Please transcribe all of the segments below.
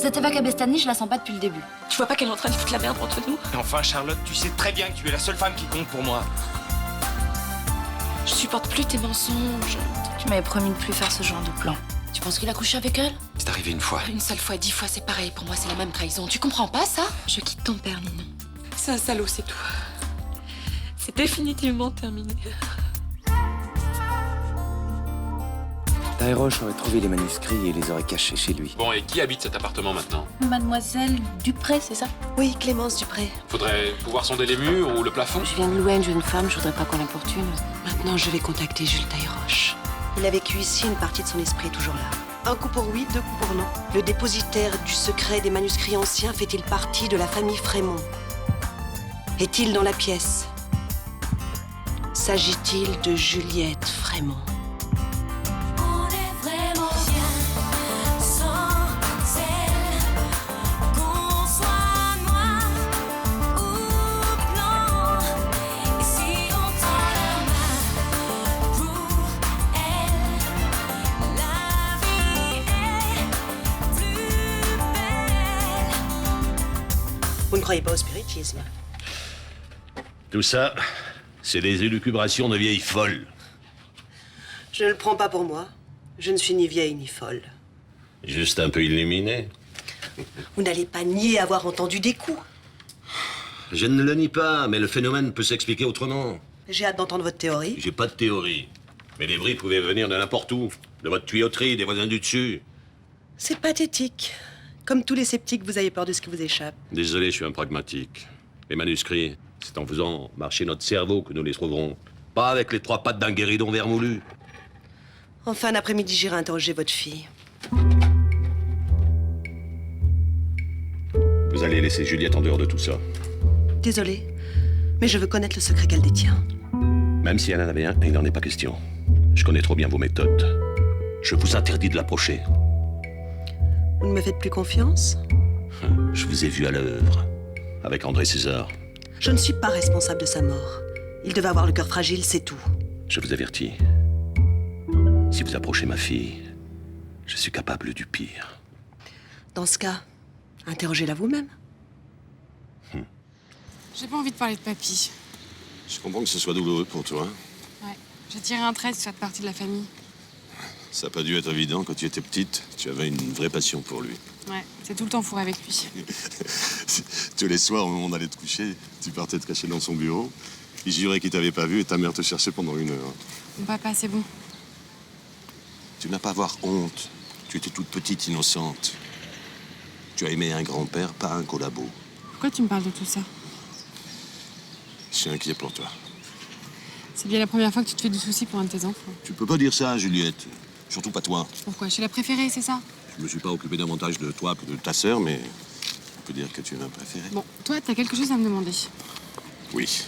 Cette Eva Cabestany, je la sens pas depuis le début. Tu vois pas qu'elle est en train de foutre la merde entre nous? Enfin, Charlotte, tu sais très bien que tu es la seule femme qui compte pour moi. Je supporte plus tes mensonges. Tu m'avais promis de plus faire ce genre de plan. Tu penses qu'il a couché avec elle? C'est arrivé une fois. Une seule fois, 10 fois, c'est pareil. Pour moi, c'est la même trahison. Tu comprends pas ça? Je quitte ton père, Ninon. C'est un salaud, c'est tout. C'est définitivement terminé. Taïroche aurait trouvé les manuscrits et les aurait cachés chez lui. Bon, et qui habite cet appartement maintenant? Mademoiselle Dupré, c'est ça? Oui, Clémence Dupré. Faudrait pouvoir sonder les murs ou le plafond? Je viens de louer une jeune femme, je voudrais pas qu'on l'importune. Maintenant, je vais contacter Jules Taïroche. Il a vécu ici, une partie de son esprit est toujours là. Un coup pour oui, deux coups pour non. Le dépositaire du secret des manuscrits anciens fait-il partie de la famille Frémont? Est-il dans la pièce? S'agit-il de Juliette Frémont? Vous ne croyez pas au spiritisme? Tout ça, c'est des élucubrations de vieilles folles. Je ne le prends pas pour moi. Je ne suis ni vieille ni folle. Juste un peu illuminé. Vous n'allez pas nier avoir entendu des coups. Je ne le nie pas, mais le phénomène peut s'expliquer autrement. J'ai hâte d'entendre votre théorie. J'ai pas de théorie. Mais les bris pouvaient venir de n'importe où. De votre tuyauterie, des voisins du dessus. C'est pathétique. Comme tous les sceptiques, vous avez peur de ce qui vous échappe. Désolé, je suis un pragmatique. Les manuscrits, c'est en faisant marcher notre cerveau que nous les trouverons. Pas avec les trois pattes d'un guéridon vermoulu. En fin d'après-midi, j'irai interroger votre fille. Vous allez laisser Juliette en dehors de tout ça. Désolée, mais je veux connaître le secret qu'elle détient. Même si elle en avait un, il n'en est pas question. Je connais trop bien vos méthodes. Je vous interdis de l'approcher. Vous ne me faites plus confiance? Je vous ai vu à l'œuvre, avec André César. Je ne suis pas responsable de sa mort. Il devait avoir le cœur fragile, c'est tout. Je vous avertis. Si vous approchez ma fille, je suis capable du pire. Dans ce cas, interrogez-la vous-même. J'ai pas envie de parler de papy. Je comprends que ce soit douloureux pour toi. Ouais. J'ai tiré un trait sur cette partie de la famille. Ça n'a pas dû être évident quand tu étais petite. Tu avais une vraie passion pour lui. Ouais, c'est tout le temps fourré avec lui. Tous les soirs, au moment d'aller te coucher, tu partais te cacher dans son bureau. Il jurait qu'il t'avait pas vu et ta mère te cherchait pendant 1 heure. Mon papa, c'est bon. Tu n'as pas à avoir honte. Tu étais toute petite, innocente. Tu as aimé un grand-père, pas un collabo. Pourquoi tu me parles de tout ça? Je suis inquiet pour toi. C'est bien la première fois que tu te fais du souci pour un de tes enfants. Tu peux pas dire ça, Juliette. Surtout pas toi. Pourquoi? Je suis la préférée, c'est ça? Je me suis pas occupé davantage de toi que de ta sœur, mais on peut dire que tu es ma préférée. Bon, toi, t'as quelque chose à me demander. Oui.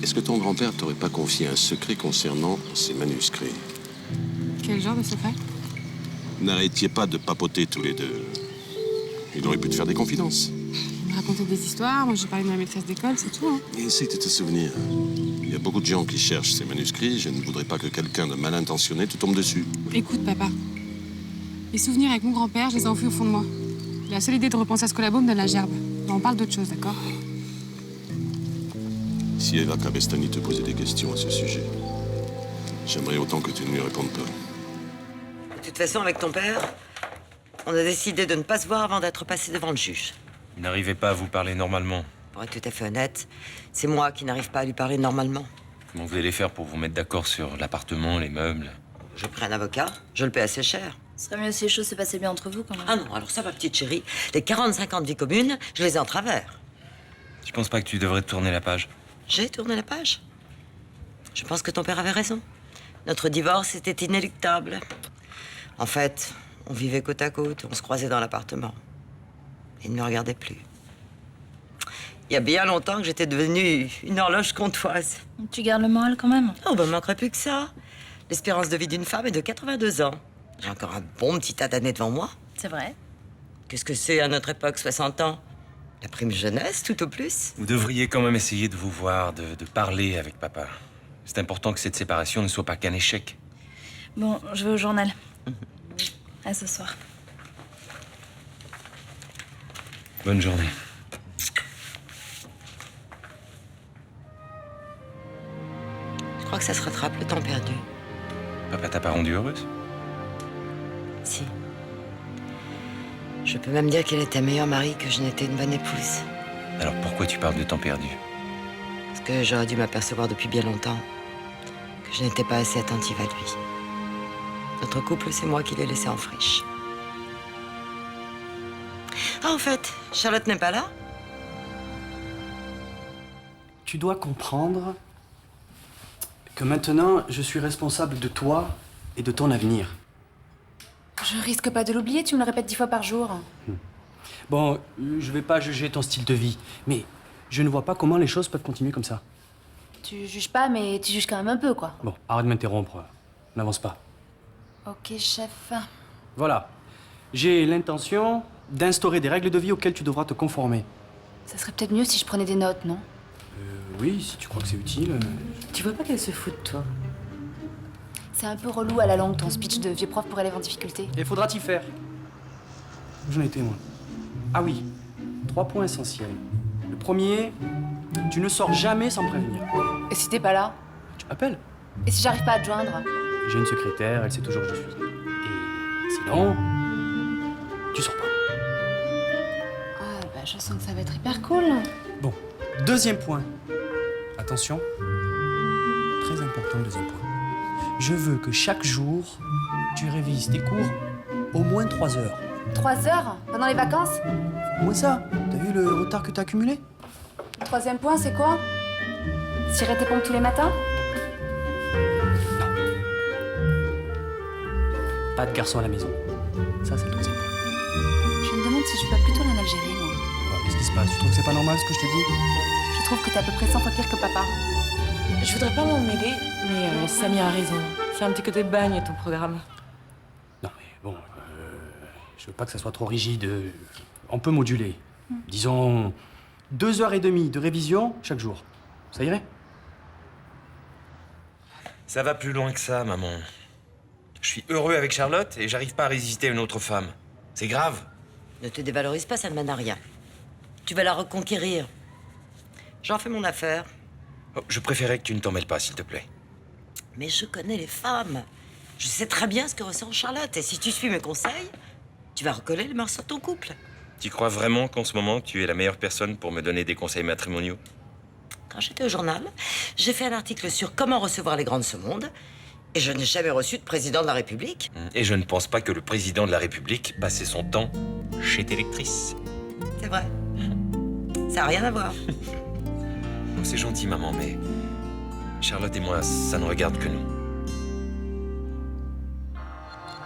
Est-ce que ton grand-père t'aurait pas confié un secret concernant ces manuscrits? Quel genre de secret? N'arrêtiez pas de papoter tous les deux. Il aurait pu te faire des confidences. Me raconter des histoires, moi j'ai parlé de ma maîtresse d'école, c'est tout, hein. Et essaye de te souvenir. Il y a beaucoup de gens qui cherchent ces manuscrits. Je ne voudrais pas que quelqu'un de mal intentionné te tombe dessus. Écoute, papa. Les souvenirs avec mon grand-père, je les ai enfouis au fond de moi. La seule idée de repenser à ce collabo me donne la gerbe. Mais on parle d'autre chose, d'accord? Si Eva Cabestany te posait des questions à ce sujet, j'aimerais autant que tu ne lui répondes pas. De toute façon, avec ton père, on a décidé de ne pas se voir avant d'être passé devant le juge. Vous n'arrivez pas à vous parler normalement. Pour être tout à fait honnête, c'est moi qui n'arrive pas à lui parler normalement. Comment vous allez faire pour vous mettre d'accord sur l'appartement, les meubles? Je prends un avocat, je le paie assez cher. Ce serait mieux si les choses se passaient bien entre vous quand même. Ah non, alors ça, ma petite chérie, les 45 ans de vie commune, je les ai en travers. Je pense pas que tu devrais tourner la page. J'ai tourné la page. Je pense que ton père avait raison. Notre divorce était inéluctable. En fait, on vivait côte à côte, on se croisait dans l'appartement. Il ne me regardait plus. Il y a bien longtemps que j'étais devenue une horloge comtoise. Tu gardes le moral quand même? Oh, ben, manquerait plus que ça. L'espérance de vie d'une femme est de 82 ans. J'ai encore un bon petit tas d'années devant moi. C'est vrai. Qu'est-ce que c'est à notre époque, 60 ans? La prime jeunesse, tout au plus. Vous devriez quand même essayer de vous voir, de parler avec papa. C'est important que cette séparation ne soit pas qu'un échec. Bon, je vais au journal. À ce soir. Bonne journée. Je crois que ça se rattrape, le temps perdu. Papa t'a pas rendue heureuse? Si. Je peux même dire qu'il était un meilleur mari que je n'étais une bonne épouse. Alors pourquoi tu parles de temps perdu? Parce que j'aurais dû m'apercevoir depuis bien longtemps que je n'étais pas assez attentive à lui. Notre couple, c'est moi qui l'ai laissé en friche. Ah, en fait, Charlotte n'est pas là? Tu dois comprendre que maintenant, je suis responsable de toi et de ton avenir. Je risque pas de l'oublier, tu me le répètes 10 fois par jour. Bon, je vais pas juger ton style de vie, mais je ne vois pas comment les choses peuvent continuer comme ça. Tu juges pas, mais tu juges quand même un peu, quoi. Bon, arrête de m'interrompre. N'avance pas. Ok, chef. Voilà. J'ai l'intention d'instaurer des règles de vie auxquelles tu devras te conformer. Ça serait peut-être mieux si je prenais des notes, non? Oui, si tu crois que c'est utile. Tu vois pas qu'elle se fout de toi? C'est un peu relou à la longue, ton speech de vieux prof pour élèves en difficulté. Et faudra t'y faire. Où j'en étais, moi? Ah oui, 3 points essentiels. Le premier, tu ne sors jamais sans prévenir. Et si t'es pas là? Tu m'appelles. Et si j'arrive pas à te joindre? J'ai une secrétaire, elle sait toujours où je suis. Et sinon, tu sors pas. Ah, bah je sens que ça va être hyper cool. Bon, deuxième point. Attention, très important, deuxième point. Je veux que chaque jour, tu révises tes cours au moins 3 heures. 3 heures? Pendant les vacances? Au moins ça. T'as vu le retard que t'as accumulé? Le troisième point, c'est quoi? Tirer tes pompes tous les matins? Pas de garçon à la maison. Ça, c'est le troisième point. Je me demande si je suis pas plutôt en Algérie, moi. Qu'est-ce qui se passe? Tu trouves que c'est pas normal ce que je te dis? Je trouve que t'es à peu près 100 fois pire que papa. Je voudrais pas m'en mêler, mais Samir a raison. C'est un petit côté bagne, ton programme. Non, mais bon, je veux pas que ça soit trop rigide. On peut moduler. Disons 2h30 de révision chaque jour. Ça irait? Ça va plus loin que ça, maman. Je suis heureux avec Charlotte et j'arrive pas à résister à une autre femme. C'est grave. Ne te dévalorise pas, ça ne mène à rien. Tu vas la reconquérir. J'en fais mon affaire. Oh, je préférais que tu ne t'en mêles pas, s'il te plaît. Mais je connais les femmes. Je sais très bien ce que ressent Charlotte. Et si tu suis mes conseils, tu vas recoller le morceau de ton couple. Tu crois vraiment qu'en ce moment, tu es la meilleure personne pour me donner des conseils matrimoniaux? Quand j'étais au journal, j'ai fait un article sur comment recevoir les grands de ce monde. Et je n'ai jamais reçu de président de la République. Et je ne pense pas que le président de la République passait son temps chez Téléctrice. C'est vrai. Ça n'a rien à voir. Oh, c'est gentil, maman, mais Charlotte et moi, ça ne regarde que nous.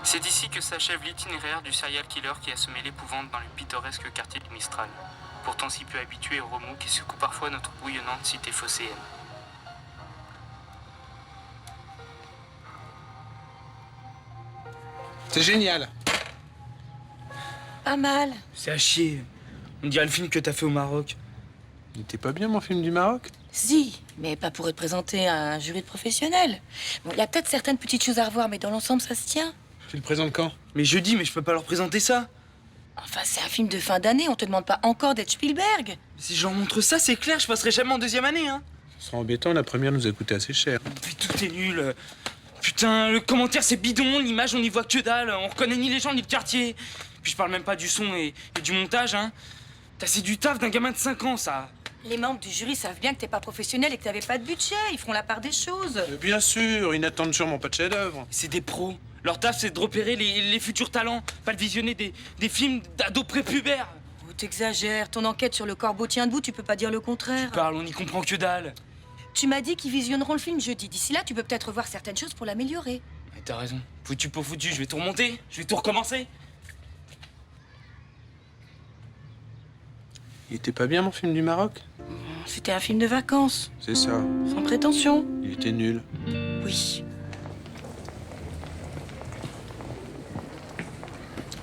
C'est ici que s'achève l'itinéraire du serial killer qui a semé l'épouvante dans le pittoresque quartier de Mistral. Pourtant si peu habitué aux remous qui secouent parfois notre bouillonnante cité phocéenne. C'est génial. Pas mal. C'est à chier. On dirait le film que t'as fait au Maroc. Il était pas bien mon film du Maroc? Si, mais pas pour être présenté à un jury de professionnels. Bon, il y a peut-être certaines petites choses à revoir, mais dans l'ensemble, ça se tient. Tu le présentes quand? Mais jeudi, mais je peux pas leur présenter ça. Enfin, c'est un film de fin d'année, on te demande pas encore d'être Spielberg. Si je leur montre ça, c'est clair, je passerai jamais en deuxième année, hein. Ce sera embêtant, la première nous a coûté assez cher. Puis tout est nul. Putain, le commentaire c'est bidon, l'image on y voit que dalle, on reconnaît ni les gens ni le quartier. Puis je parle même pas du son et du montage, hein. C'est du taf d'un gamin de 5 ans, ça. Les membres du jury savent bien que t'es pas professionnel et que t'avais pas de budget, ils feront la part des choses. Mais bien sûr, ils n'attendent sûrement pas de chef-d'œuvre. C'est des pros. Leur taf c'est de repérer les futurs talents, pas de visionner des films d'ados prépubères. Oh, t'exagères, ton enquête sur le corbeau tient debout, tu peux pas dire le contraire. Tu parles, on y comprend que dalle. Tu m'as dit qu'ils visionneront le film jeudi. D'ici là, tu peux peut-être revoir certaines choses pour l'améliorer. Mais t'as raison. Foutu pour foutu, je vais tout remonter, je vais tout recommencer. Il était pas bien mon film du Maroc? C'était un film de vacances, C'est ça. sans prétention. Il était nul. Oui.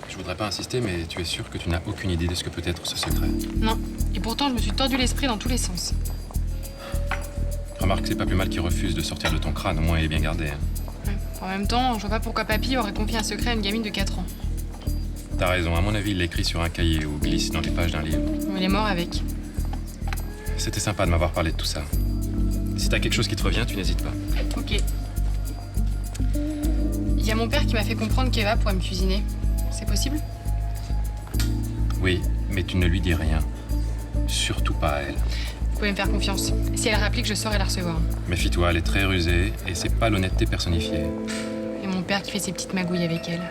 Je voudrais pas insister, mais tu es sûr que tu n'as aucune idée de ce que peut être ce secret? Non. Et pourtant, je me suis tordu l'esprit dans tous les sens. Remarque, c'est pas plus mal qu'il refuse de sortir de ton crâne, au moins il est bien gardé. Hein. Ouais. En même temps, je vois pas pourquoi papy aurait confié un secret à une gamine de 4 ans. T'as raison, à mon avis, il l'a écrit sur un cahier ou glisse dans les pages d'un livre. Il est mort avec. C'était sympa de m'avoir parlé de tout ça. Si t'as quelque chose qui te revient, tu n'hésites pas. Ok. Il y a mon père qui m'a fait comprendre qu'Eva pourrait me cuisiner. C'est possible? Oui, mais tu ne lui dis rien. Surtout pas à elle. Vous pouvez me faire confiance. Si elle réplique, je saurai la recevoir. Méfie-toi, elle est très rusée et c'est pas l'honnêteté personnifiée. Et mon père qui fait ses petites magouilles avec elle.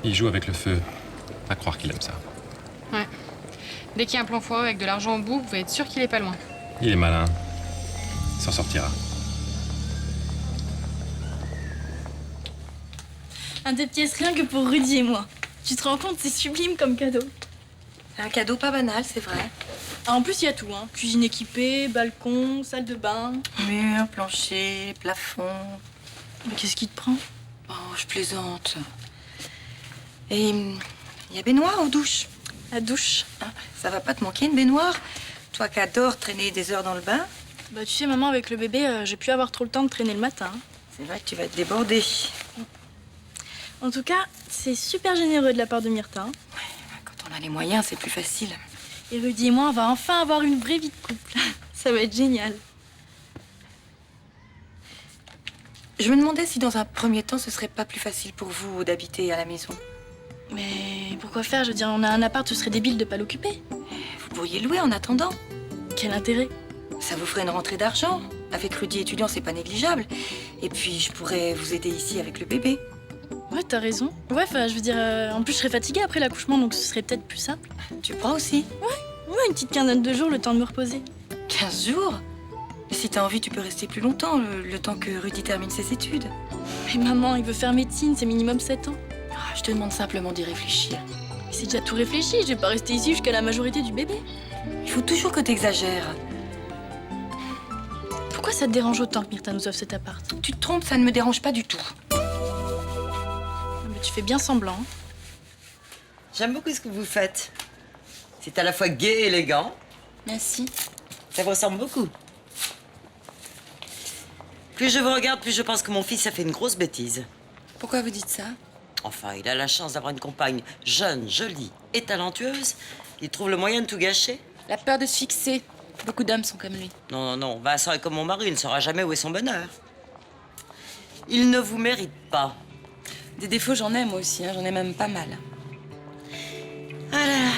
Il joue avec le feu. À croire qu'il aime ça. Ouais. Dès qu'il y a un plan foireux avec de l'argent au bout, vous pouvez être sûr qu'il est pas loin. Il est malin. Il s'en sortira. Un des pièces rien que pour Rudy et moi. Tu te rends compte, c'est sublime comme cadeau. C'est un cadeau pas banal, c'est vrai. Ah, en plus, il y a tout, hein. Cuisine équipée, balcon, salle de bain. Mur, plancher, plafond. Mais qu'est-ce qui te prend? Oh, je plaisante. Et il y a baignoire ou douche? La douche. Hein, ça va pas te manquer une baignoire? Toi qui adores traîner des heures dans le bain. Bah, tu sais, maman, avec le bébé, j'ai pu avoir trop le temps de traîner le matin. C'est vrai que tu vas te déborder. En tout cas, c'est super généreux de la part de Myrtha. Hein. Quand on a les moyens, c'est plus facile. Et Rudy et moi, on va enfin avoir une vraie vie de couple. Ça va être génial. Je me demandais si dans un premier temps, ce serait pas plus facile pour vous d'habiter à la maison. Mais pourquoi faire? Je veux dire, on a un appart, ce serait débile de pas l'occuper. Vous pourriez louer en attendant. Quel intérêt? Ça vous ferait une rentrée d'argent. Avec Rudy étudiant, c'est pas négligeable. Et puis, je pourrais vous aider ici avec le bébé. Ouais, t'as raison. Ouais, enfin, je veux dire, en plus, je serais fatiguée après l'accouchement, donc ce serait peut-être plus simple. Tu crois aussi? Ouais, une petite quinzaine de jours, le temps de me reposer. 15 jours? Et si t'as envie, tu peux rester plus longtemps, le temps que Rudy termine ses études. Mais maman, il veut faire médecine, c'est minimum 7 ans. Ah, je te demande simplement d'y réfléchir. C'est déjà tout réfléchi, je vais pas rester ici jusqu'à la majorité du bébé. Il faut toujours que t'exagères. Pourquoi ça te dérange autant que Myrtha nous offre cet appart? Tu te trompes, ça ne me dérange pas du tout. Mais tu fais bien semblant. Hein. J'aime beaucoup ce que vous faites. C'est à la fois gai et élégant. Merci. Ça vous ressemble beaucoup. Plus je vous regarde, plus je pense que mon fils a fait une grosse bêtise. Pourquoi vous dites ça? Enfin, il a la chance d'avoir une compagne jeune, jolie et talentueuse. Il trouve le moyen de tout gâcher. La peur de se fixer. Beaucoup d'hommes sont comme lui. Non, non, non. Vincent est comme mon mari, il ne saura jamais où est son bonheur. Il ne vous mérite pas. Des défauts, j'en ai moi aussi, hein. J'en ai même pas mal. Ah là là.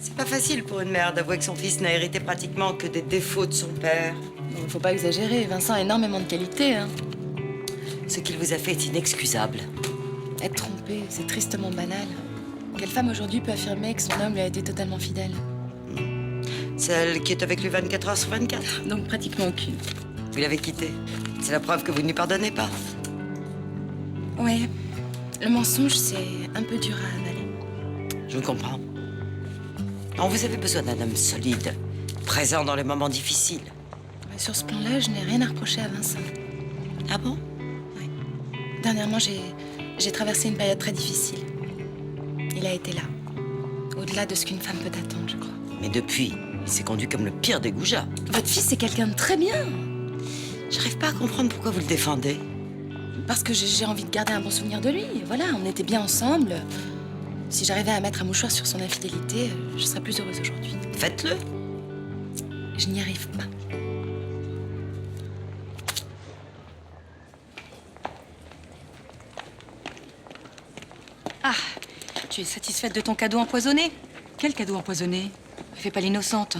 C'est pas facile pour une mère d'avouer que son fils n'a hérité pratiquement que des défauts de son père. Il faut pas exagérer. Vincent a énormément de qualités. Hein. Ce qu'il vous a fait est inexcusable. Être trompé, c'est tristement banal. Quelle femme aujourd'hui peut affirmer que son homme lui a été totalement fidèle? Celle qui est avec lui 24 heures sur 24. Donc pratiquement aucune. Vous l'avez quitté. C'est la preuve que vous ne lui pardonnez pas. Ouais. Le mensonge, c'est un peu dur à avaler. Je comprends. Non, vous avez besoin d'un homme solide, présent dans les moments difficiles. Mais sur ce plan-là, je n'ai rien à reprocher à Vincent. Ah bon? Oui. Dernièrement, j'ai traversé une période très difficile. Il a été là. Au-delà de ce qu'une femme peut attendre, je crois. Mais depuis, il s'est conduit comme le pire des goujats. Votre fils, c'est quelqu'un de très bien. J'arrive pas à comprendre pourquoi vous le défendez. Parce que j'ai envie de garder un bon souvenir de lui. Voilà, on était bien ensemble. Si j'arrivais à mettre un mouchoir sur son infidélité, je serais plus heureuse aujourd'hui. Faites-le. Je n'y arrive pas. Ah, tu es satisfaite de ton cadeau empoisonné? Quel cadeau empoisonné? Fais pas l'innocente.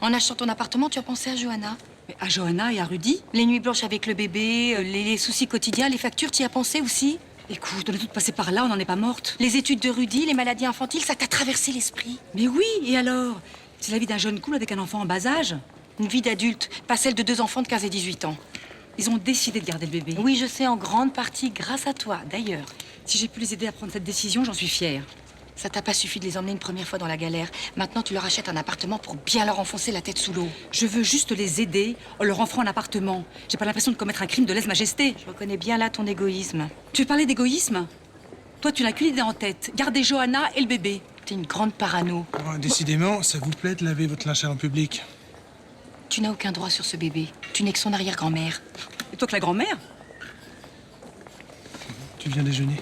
En achetant ton appartement, tu as pensé à Johanna. Mais à Johanna et à Rudy? Les nuits blanches avec le bébé, les soucis quotidiens, les factures, tu y as pensé aussi? Écoute, on est toutes passées par là, on n'en est pas morte. Les études de Rudy, les maladies infantiles, ça t'a traversé l'esprit. Mais oui, et alors? C'est la vie d'un jeune couple avec un enfant en bas âge. Une vie d'adulte, pas celle de 2 enfants de 15 et 18 ans. Ils ont décidé de garder le bébé. Oui, je sais, en grande partie grâce à toi, d'ailleurs. Si j'ai pu les aider à prendre cette décision, j'en suis fière. Ça t'a pas suffi de les emmener une première fois dans la galère. Maintenant, tu leur achètes un appartement pour bien leur enfoncer la tête sous l'eau. Je veux juste les aider en leur offrant un appartement. J'ai pas l'impression de commettre un crime de lèse-majesté. Je reconnais bien là ton égoïsme. Tu veux parler d'égoïsme? Toi, tu n'as qu'une idée en tête. Garder Johanna et le bébé. T'es une grande parano. Oh, décidément, ça vous plaît de laver votre linge en public. Tu n'as aucun droit sur ce bébé. Tu n'es que son arrière-grand-mère. Et toi que la grand-mère? Tu viens déjeuner?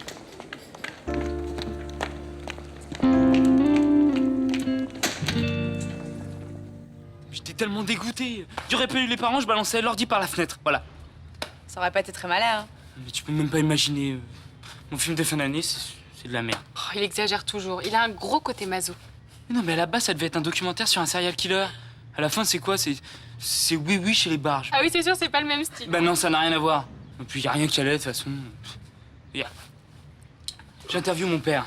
j'étais tellement dégoûté. J'aurais pas eu les parents, je balançais l'ordi par la fenêtre, voilà. Ça aurait pas été très malin, hein. Mais tu peux même pas imaginer. Mon film de fin d'année, c'est de la merde. Oh, il exagère toujours. Il a un gros côté maso. Mais non, mais à la base, ça devait être un documentaire sur un serial killer. À la fin, c'est quoi? C'est oui, oui chez les barges. Ah oui, c'est sûr, c'est pas le même style. Bah non, ça n'a rien à voir. Et puis, y a rien qui allait, de toute façon. J'interviewe mon père.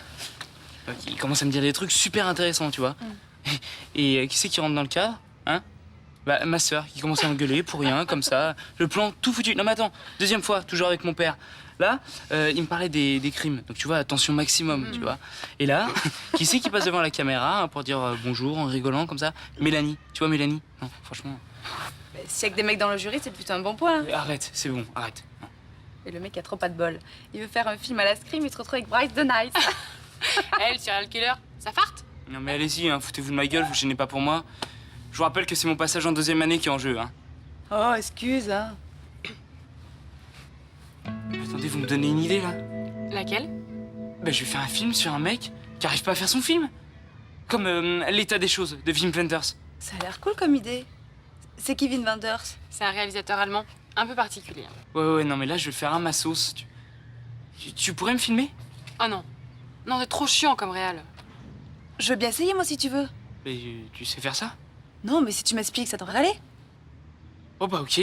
Il commence à me dire des trucs super intéressants, tu vois. Et qui c'est qui rentre dans le cadre, hein? Bah, ma sœur, qui commence à engueuler pour rien, comme ça. Le plan tout foutu. Non, mais attends, deuxième fois, toujours avec mon père. Là, il me parlait des crimes. Donc, tu vois, attention maximum, tu vois. Et là, qui c'est qui passe devant la caméra hein, pour dire bonjour en rigolant, comme ça? Mélanie. Tu vois, Mélanie? Non, franchement. Bah, s'il y a que des mecs dans le jury, c'est plutôt un bon point. Arrête, c'est bon, arrête. Non. Et le mec a trop pas de bol. Il veut faire un film à la Scream, il se retrouve avec Bryce the Nice. Elle, serial killer, ça farte? Non, mais allez-y, hein, foutez-vous de ma gueule, vous gênez pas pour moi. Je vous rappelle que c'est mon passage en deuxième année qui est en jeu, hein. Oh, excuse, hein. Attendez, vous me donnez une idée, là? Laquelle? Bah, je vais faire un film sur un mec qui arrive pas à faire son film. Comme L'état des choses, de Wim Wenders. Ça a l'air cool comme idée. C'est qui Wim Wenders? C'est un réalisateur allemand, un peu particulier. Ouais, non, mais là, je vais le faire à ma sauce. Tu pourrais me filmer? Oh non. Non, c'est trop chiant comme réal. Je veux bien essayer, moi, si tu veux. Mais tu sais faire ça? Non, mais si tu m'expliques, ça devrait aller. Oh bah ok,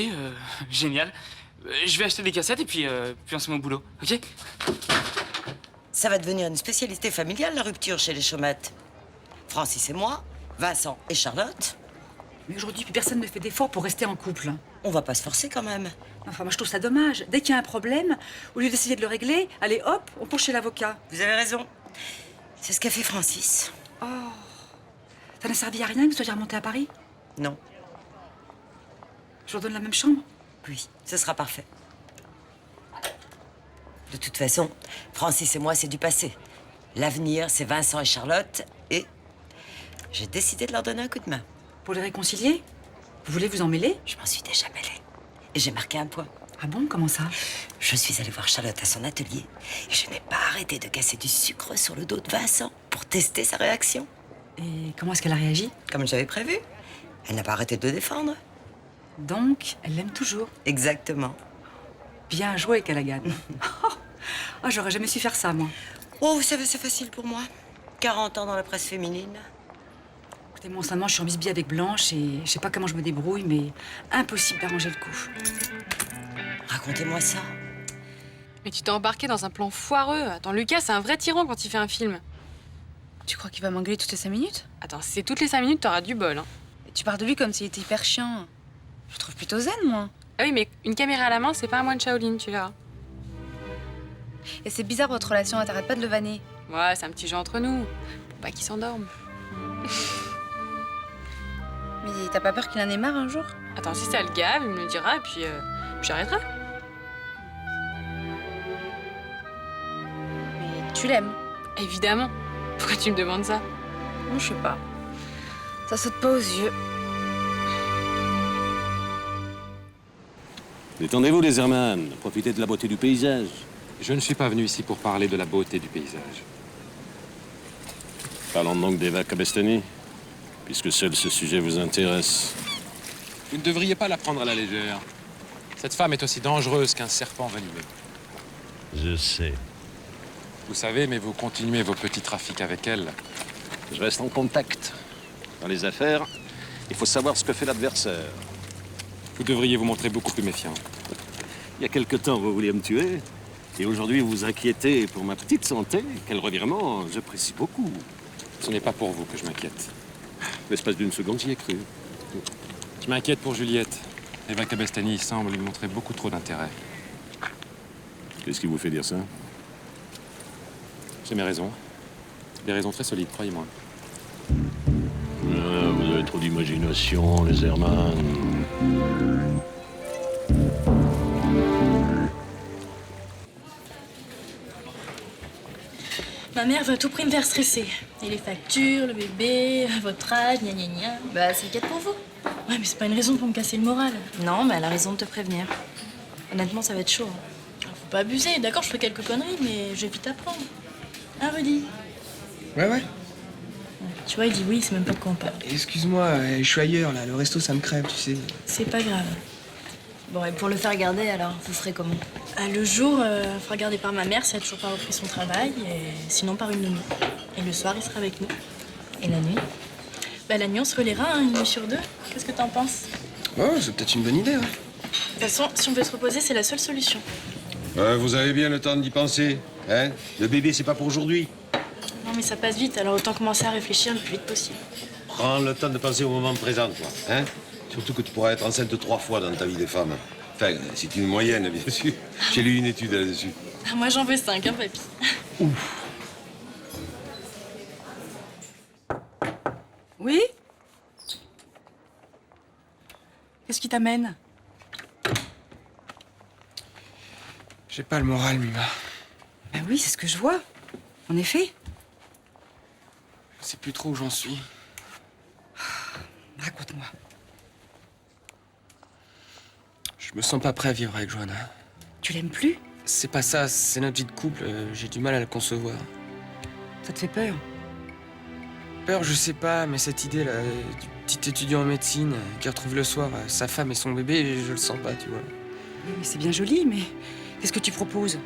génial. Je vais acheter des cassettes et puis on se met au boulot, ok? Ça va devenir une spécialité familiale, la rupture chez les Chaumettes. Francis et moi, Vincent et Charlotte. Mais aujourd'hui, personne ne fait d'efforts pour rester en couple. On va pas se forcer quand même. Enfin, moi, je trouve ça dommage. Dès qu'il y a un problème, au lieu d'essayer de le régler, allez, hop, on court chez l'avocat. Vous avez raison. C'est ce qu'a fait Francis. Oh, ça n'a servi à rien que vous soyez remonté à Paris? Non. Je vous redonne la même chambre? Oui, ce sera parfait. De toute façon, Francis et moi, c'est du passé. L'avenir, c'est Vincent et Charlotte. Et j'ai décidé de leur donner un coup de main. Pour les réconcilier? Vous voulez vous en mêler? Je m'en suis déjà mêlée. Et j'ai marqué un point. Ah bon? Comment ça? Je suis allée voir Charlotte à son atelier. Et je n'ai pas arrêté de casser du sucre sur le dos de Vincent pour tester sa réaction. Et comment est-ce qu'elle a réagi? Comme j'avais prévu. Elle n'a pas arrêté de le défendre. Donc, elle l'aime toujours? Exactement. Bien joué, Callaghan. Oh, j'aurais jamais su faire ça, moi. Oh, vous savez, c'est facile pour moi. 40 ans dans la presse féminine. Écoutez, moi, en ce moment, je suis en bisbille avec Blanche et je sais pas comment je me débrouille, mais impossible d'arranger le coup. Racontez-moi ça. Mais tu t'es embarqué dans un plan foireux. Attends, Lucas, c'est un vrai tyran quand il fait un film. Tu crois qu'il va m'engueuler toutes les 5 minutes? Attends, si c'est toutes les 5 minutes, t'auras du bol, hein. Et tu parles de lui comme s'il était hyper chiant. Je le trouve plutôt zen, moi. Ah oui, mais une caméra à la main, c'est pas un moine Shaolin, tu verras. Et c'est bizarre, votre relation, elle t'arrête pas de le vanner. Ouais, c'est un petit jeu entre nous. Pour pas qu'il s'endorme. Mais t'as pas peur qu'il en ait marre un jour? Attends, si ça le gave, il me le dira, et puis j'arrêterai. Mais tu l'aimes? Évidemment. Pourquoi tu me demandes ça? Non, je sais pas. Ça saute pas aux yeux. Détendez-vous, les Herman. Profitez de la beauté du paysage. Je ne suis pas venu ici pour parler de la beauté du paysage. Parlons donc d'Eva Cabestany, puisque seul ce sujet vous intéresse. Vous ne devriez pas la prendre à la légère. Cette femme est aussi dangereuse qu'un serpent venimeux. Je sais. Vous savez, mais vous continuez vos petits trafics avec elle. Je reste en contact. Dans les affaires, il faut savoir ce que fait l'adversaire. Vous devriez vous montrer beaucoup plus méfiant. Il y a quelque temps, vous vouliez me tuer. Et aujourd'hui, vous vous inquiétez pour ma petite santé. Quel revirement, j'apprécie beaucoup. Ce n'est pas pour vous que je m'inquiète. L'espace d'une seconde, j'y ai cru. Je m'inquiète pour Juliette. Eva Cabestany semble lui montrer beaucoup trop d'intérêt. Qu'est-ce qui vous fait dire ça? J'ai mes raisons. Des raisons très solides, croyez-moi. Ah, vous avez trop d'imagination, les Herman. Ma mère veut à tout prix me faire stresser. Et les factures, le bébé, votre âge, gna gna gna. Bah, c'est inquiète pour vous. Ouais, mais c'est pas une raison pour me casser le moral. Non, mais elle a raison de te prévenir. Honnêtement, ça va être chaud. Alors, faut pas abuser. D'accord, je fais quelques conneries, mais je vais vite apprendre. Hein, Rudy? Ouais. Tu Tu vois, il dit oui, il sait même pas de quoi on parle. Excuse-moi, je suis ailleurs, là. Le resto, ça me crève, tu sais. C'est pas grave. Bon, et pour le faire garder, alors, ce serait comment? Le jour, il fera garder par ma mère si elle a toujours pas repris son travail, et sinon par une nounou. Et le soir, il sera avec nous. Et la nuit? La nuit, on se relaiera, hein, une nuit sur deux. Qu'est-ce que t'en penses? Oh, c'est peut-être une bonne idée, ouais. De toute façon, si on veut se reposer, c'est la seule solution. Vous avez bien le temps d'y penser, hein? Le bébé, c'est pas pour aujourd'hui. Non, mais ça passe vite, alors autant commencer à réfléchir le plus vite possible. Prends le temps de penser au moment présent, toi, hein? Surtout que tu pourras être enceinte 3 fois dans ta vie de femme. Enfin, c'est une moyenne, bien sûr. J'ai lu une étude là-dessus. Moi, j'en veux 5, hein, papy. Oui? Qu'est-ce qui t'amène? J'ai pas le moral, Mima. Ben oui, c'est ce que je vois. En effet. Je sais plus trop où j'en suis. Raconte-moi. Je me sens pas prêt à vivre avec Johanna. Tu l'aimes plus? C'est pas ça, c'est notre vie de couple. J'ai du mal à le concevoir. Ça te fait peur? Peur, je sais pas, mais cette idée-là, du petit étudiant en médecine qui retrouve le soir sa femme et son bébé, je le sens pas, tu vois. Oui, mais c'est bien joli, mais qu'est-ce que tu proposes?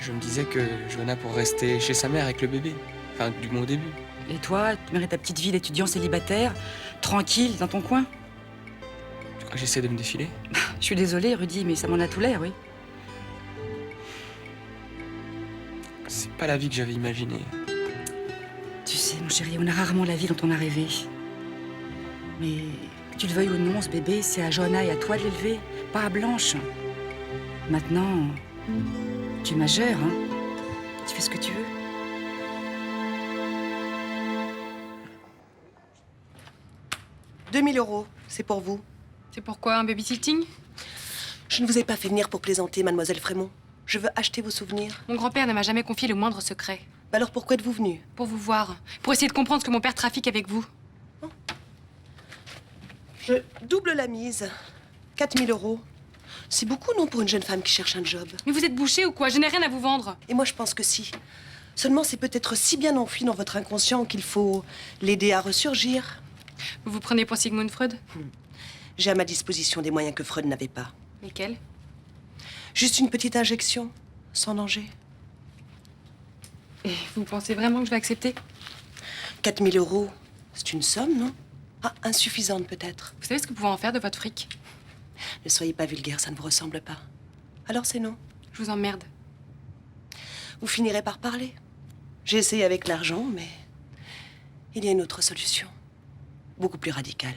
Je me disais que Johanna pourrait rester chez sa mère avec le bébé. Enfin, du moins au début. Et toi, tu mérites ta petite vie d'étudiant célibataire, tranquille, dans ton coin? Tu crois que j'essaie de me défiler? Je suis désolée, Rudy, mais ça m'en a tout l'air, oui. C'est pas la vie que j'avais imaginée. Tu sais, mon chéri, on a rarement la vie dont on a rêvé. Mais que tu le veuilles ou non, ce bébé, c'est à Johanna et à toi de l'élever, pas à Blanche. Maintenant, tu es majeure, hein? Tu fais ce que tu veux. « 2000 €, c'est pour vous. » C'est pourquoi un babysitting? Je ne vous ai pas fait venir pour plaisanter, mademoiselle Frémont. Je veux acheter vos souvenirs. Mon grand-père ne m'a jamais confié le moindre secret. Alors pourquoi êtes-vous venue? Pour vous voir. Pour essayer de comprendre ce que mon père trafique avec vous. Je double la mise. 4000 €. C'est beaucoup, non, pour une jeune femme qui cherche un job? Mais vous êtes bouché ou quoi? Je n'ai rien à vous vendre. Et moi, je pense que si. Seulement, c'est peut-être si bien enfoui dans votre inconscient qu'il faut l'aider à ressurgir. Vous vous prenez pour Sigmund Freud? J'ai à ma disposition des moyens que Freud n'avait pas. Lesquels? Juste une petite injection, sans danger. Et vous pensez vraiment que je vais accepter? 4000 €, c'est une somme, non? Ah, insuffisante peut-être. Vous savez ce que vous pouvez en faire de votre fric? Ne soyez pas vulgaire, ça ne vous ressemble pas. Alors c'est non. Je vous emmerde. Vous finirez par parler. J'ai essayé avec l'argent, mais il y a une autre solution. Beaucoup plus radicale.